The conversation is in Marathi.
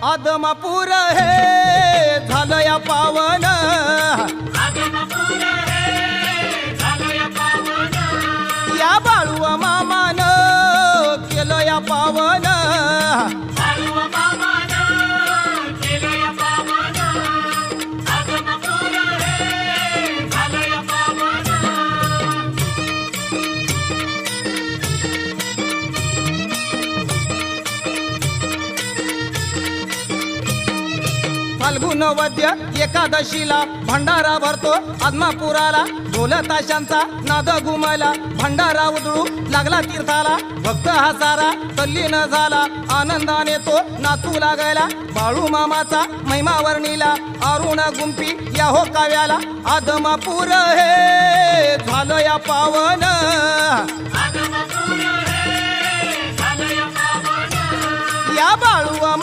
आदमापूर हे झालं या पावन, या बाळू मामान केलं या पावन, फाल्गुन वद्य एकादशीला भंडारा भरतो आदमापुराला, ढोल ताशांचा नाद घुमला, भंडारा उधळू लागला तीर्थाला, भक्त हा सारा तल्लीन झाला, आनंदाने तो नाचू लागला, बाळू मामाचा महिमा वर्णिला, अरुण गुंपी या हो काव्याला, आदमापूर हे झालं या पावन, या बाळू